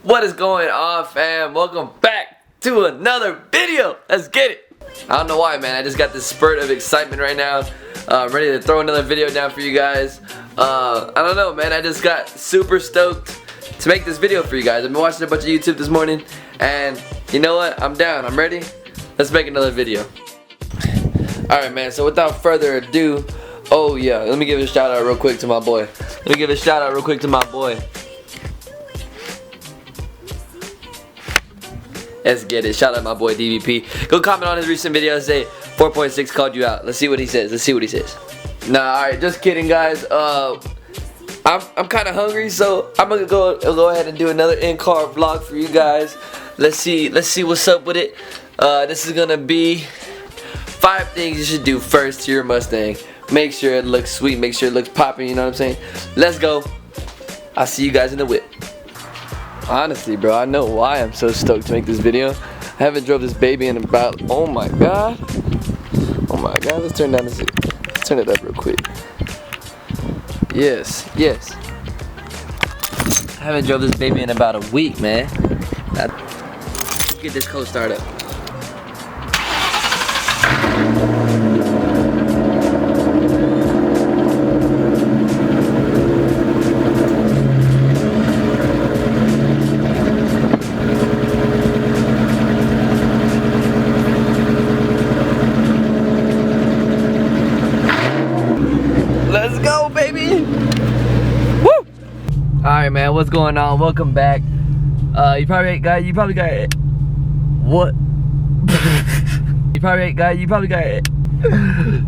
What is going on, fam? Welcome back to another video. Let's get it. I don't know why, man. I just got this spurt of excitement right now. I'm ready to throw another video down for you guys. I don't know, man. I just got super stoked to make this video for you guys. I've been watching a bunch of YouTube this morning, and you know what? I'm down. I'm ready. Let's make another video. Alright, man. So without further ado, oh yeah, let me give a shout out real quick to my boy. Let's get it. Shout out my boy DVP. Go comment on his recent video and say 4.6 called you out. Let's see what he says. Nah, alright, just kidding, guys. I'm kind of hungry, so I'm gonna go ahead and do another in-car vlog for you guys. Let's see what's up with it. This is gonna be 5 things you should do first to your Mustang. Make sure it looks sweet. Make sure it looks popping. You know what I'm saying? Let's go. I'll see you guys in the whip. Honestly, bro, I know why I'm so stoked to make this video. I haven't drove this baby in about, oh my god, let's turn down this. Let's turn it up real quick. Yes. I haven't drove this baby in about a week, man. Let's get this co-start up. Let's go, baby! Woo! Alright, man, what's going on? Welcome back. You probably got it. What? You probably got it.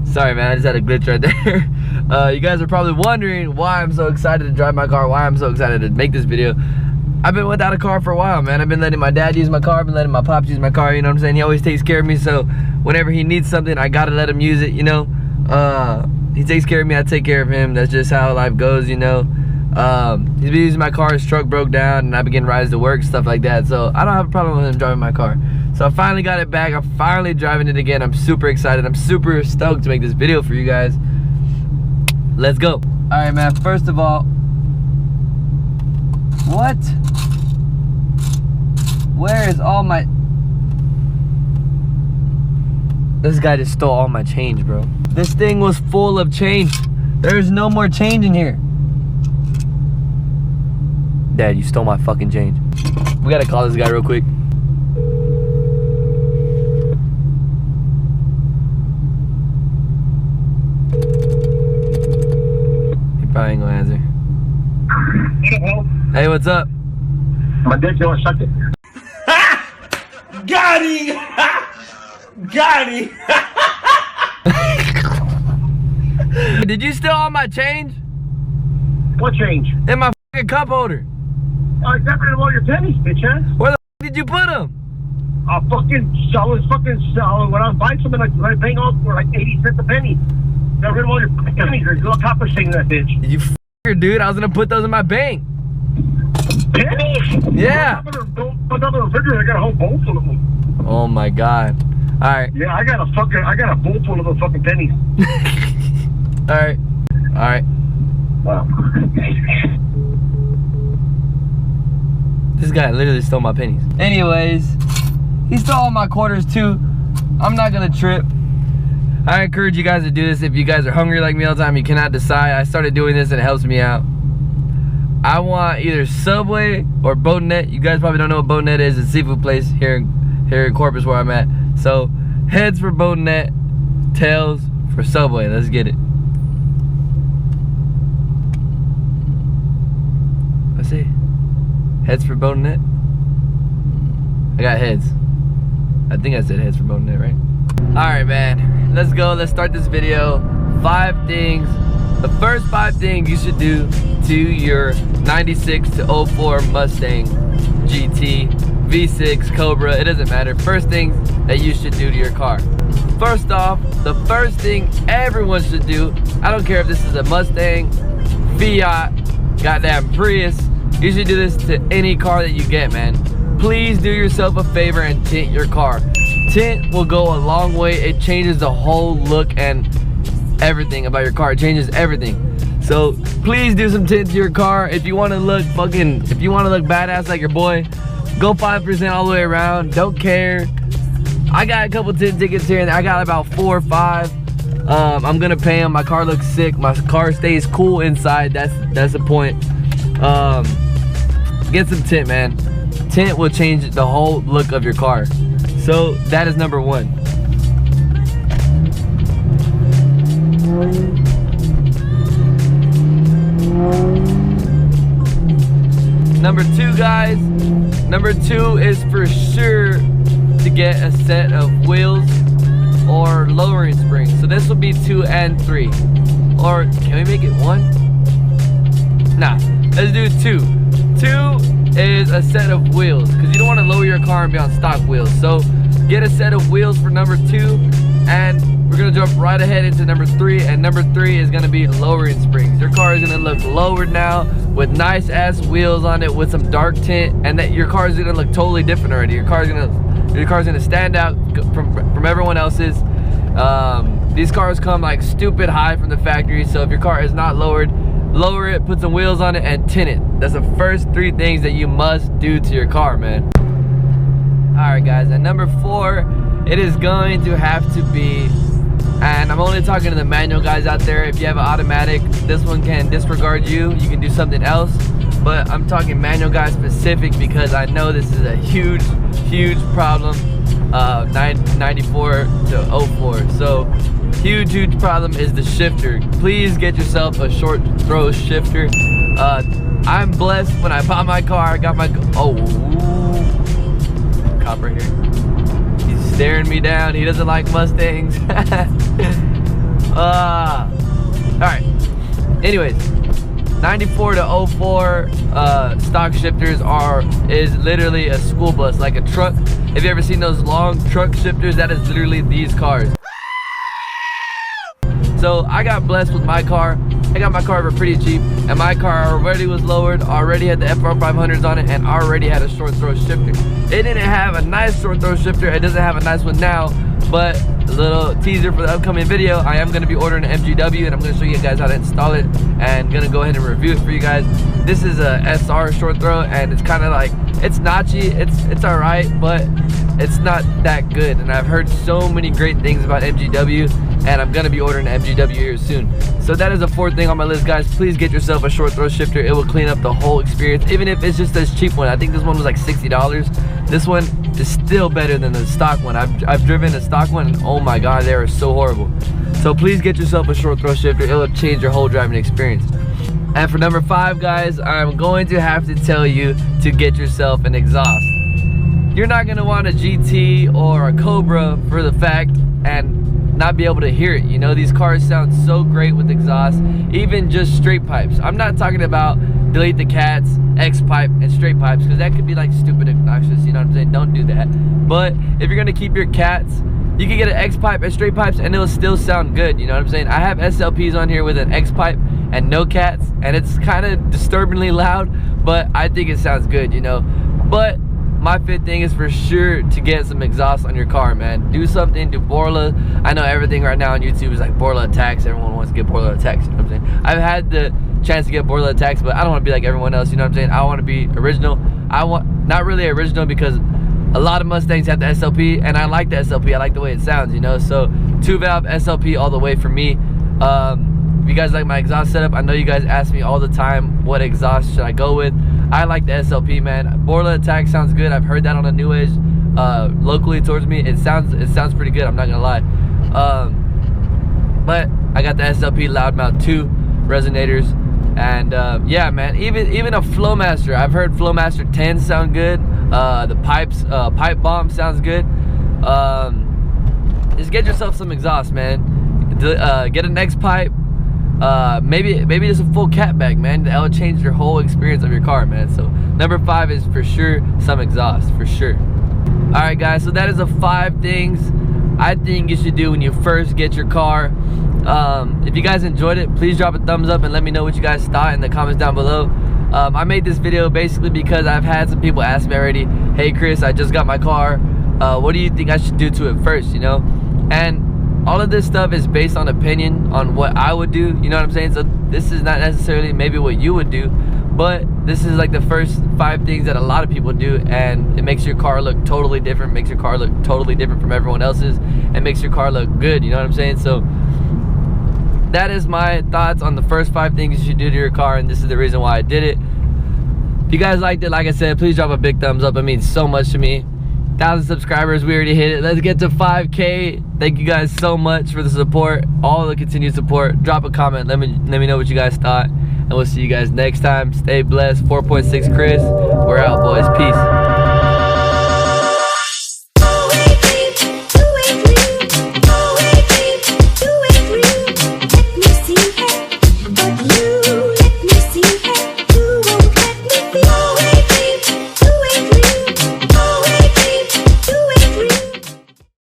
Sorry, man, I just had a glitch right there. You guys are probably wondering why I'm so excited to drive my car, why I'm so excited to make this video. I've been without a car for a while, man. I've been letting my dad use my car, I've been letting my pops use my car, you know what I'm saying? He always takes care of me, so whenever he needs something, I gotta let him use it, you know? He takes care of me, I take care of him. That's just how life goes, you know. He's been using my car, his truck broke down, and I've been getting rides to work, stuff like that. So I don't have a problem with him driving my car. So I finally got it back. I'm finally driving it again. I'm super excited. I'm super stoked to make this video for you guys. Let's go. All right, man. First of all, what? Where is all my... This guy just stole all my change, bro. This thing was full of change. There's no more change in here. Dad, you stole my fucking change. We gotta call this guy real quick. He probably ain't gonna answer. Hey, what's up? My dick don't suck it. Got him! Got him! Did you steal all my change? What change? In my fucking cup holder. I got rid of all your pennies, bitch ass. Where the did you put them? I was fucking selling. When I was buying something, I paying off for like 80 cents a penny. Got rid of all your pennies. There's a little copper thing in that bitch. You f***er, dude. I was gonna put those in my bank. Pennies? Yeah. Put on the refrigerator. I got a whole bowl full of them. Oh my god. All right. Yeah, I got a bowl full of those fucking pennies. All right. Wow. This guy literally stole my pennies. Anyways, he stole all my quarters too. I'm not gonna trip. I encourage you guys to do this if you guys are hungry like me all the time. You cannot decide. I started doing this and it helps me out. I want either Subway or Boatnet. You guys probably don't know what Boatnet is. It's a seafood place here in Corpus where I'm at. So heads for Boatnet, tails for Subway. Let's get it. Let's see. Heads for Boatnet. I got heads. I think I said heads for Boatnet, right? Alright, man. Let's go. Let's start this video. 5 things. The first 5 things you should do to your 96 to 04 Mustang GT, V6, Cobra. It doesn't matter. First things that you should do to your car. First off, the first thing everyone should do, I don't care if this is a Mustang, Fiat, goddamn Prius, you should do this to any car that you get, man. Please do yourself a favor and tint your car. Tint will go a long way. It changes the whole look and everything about your car. It changes everything. So So please do some tint to your car. If you want to look badass like your boy, go 5% all the way around. Don't care. I got a couple tint tickets here and I got about 4 or 5. I'm gonna pay them. My car looks sick. My car stays cool inside. That's the point. Get some tint, man. Tint will change the whole look of your car. So that is number 1. Number 2, guys. Number 2 is for sure to get a set of wheels or lowering springs. So this will be 2 and 3. Or can we make it 1? Nah, let's do 2. 2 is a set of wheels because you don't want to lower your car and be on stock wheels. So get a set of wheels for number 2, and we're gonna jump right ahead into number 3. And number 3 is gonna be lowering springs. Your car is gonna look lowered now with nice ass wheels on it with some dark tint, and that your car is gonna look totally different already. Your car's gonna stand out from everyone else's. These cars come like stupid high from the factory, so if your car is not lowered, lower it, put some wheels on it, and tint it. That's the first 3 things that you must do to your car, man. Alright guys, and number 4, it is going to have to be, and I'm only talking to the manual guys out there. If you have an automatic, this one can disregard you. You can do something else. But I'm talking manual guys specific because I know this is a huge problem. 94 to 04. So huge problem is the shifter. Please get yourself a short throw shifter. I'm blessed. When I bought my car, I got my cop right here. He's staring me down. He doesn't like Mustangs. Alright, anyways, 94 to 04 stock shifters is literally a school bus, like a truck. Have you ever seen those long truck shifters? That is literally these cars. So I got blessed with my car. I got my car for pretty cheap, and my car already was lowered, already had the FR500s on it, and already had a short throw shifter. It didn't have a nice short throw shifter. It doesn't have a nice one now, but a little teaser for the upcoming video, I am going to be ordering an MGW, and I'm going to show you guys how to install it, and going to go ahead and review it for you guys. This is a SR short throw, and it's kind of like, it's notchy, it's alright, but it's not that good. And I've heard so many great things about MGW, and I'm going to be ordering an MGW here soon. So that is the 4th thing on my list, guys. Please get yourself a short throw shifter. It will clean up the whole experience, even if it's just this cheap one. I think this one was like $60. This one is still better than the stock one. I've driven the stock one, and oh my god, they are so horrible. So please get yourself a short throw shifter. It will change your whole driving experience. And for number 5, guys, I'm going to have to tell you to get yourself an exhaust. You're not going to want a GT or a Cobra for the fact and not be able to hear it. You know, these cars sound so great with exhaust, even just straight pipes. I'm not talking about delete the cats, X pipe, and straight pipes, because that could be like stupid obnoxious, you know what I'm saying? Don't do that. But if you're gonna keep your cats, you can get an X pipe and straight pipes and it'll still sound good, you know what I'm saying? I have SLPs on here with an X pipe and no cats, and it's kind of disturbingly loud, but I think it sounds good, you know? But my 5th thing is for sure to get some exhaust on your car, man. Do something, do Borla. I know everything right now on YouTube is like Borla attacks. Everyone wants to get Borla attacks, you know what I'm saying? I've had the chance to get Borla attacks, but I don't want to be like everyone else, you know what I'm saying? I want to be original. Not really original, because a lot of Mustangs have the SLP, and I like the SLP. I like the way it sounds, you know? So 2-valve SLP all the way for me. If you guys like my exhaust setup, I know you guys ask me all the time, what exhaust should I go with? I like the SLP, man. Borla attack sounds good. I've heard that on the new edge locally towards me. It sounds pretty good, I'm not gonna lie. But I got the SLP Loudmouth 2 resonators, and yeah, man, even a Flowmaster. I've heard Flowmaster 10 sound good. The pipe bomb sounds good. Just get yourself some exhaust, man. Get an X pipe. Maybe just a full cat bag, man. That will change your whole experience of your car, man. So number 5 is for sure some exhaust, for sure. All right, guys, so that is the 5 things I think you should do when you first get your car. If you guys enjoyed it, please drop a thumbs up and let me know what you guys thought in the comments down below. I made this video basically because I've had some people ask me already, hey Chris, I just got my car, what do you think I should do to it first, you know? And all of this stuff is based on opinion on what I would do, you know what I'm saying? So this is not necessarily maybe what you would do, but this is like the first 5 things that a lot of people do, and it makes your car look totally different, makes your car look totally different from everyone else's, and makes your car look good, you know what I'm saying? So that is my thoughts on the first 5 things you should do to your car, and this is the reason why I did it. If you guys liked it, like I said, please drop a big thumbs up. It means so much to me. 1,000 subscribers, we already hit it. Let's get to 5K. Thank you guys so much for the support, all the continued support. Drop a comment, let me know what you guys thought, and we'll see you guys next time. Stay blessed. 4.6 Chris, we're out, boys. Peace.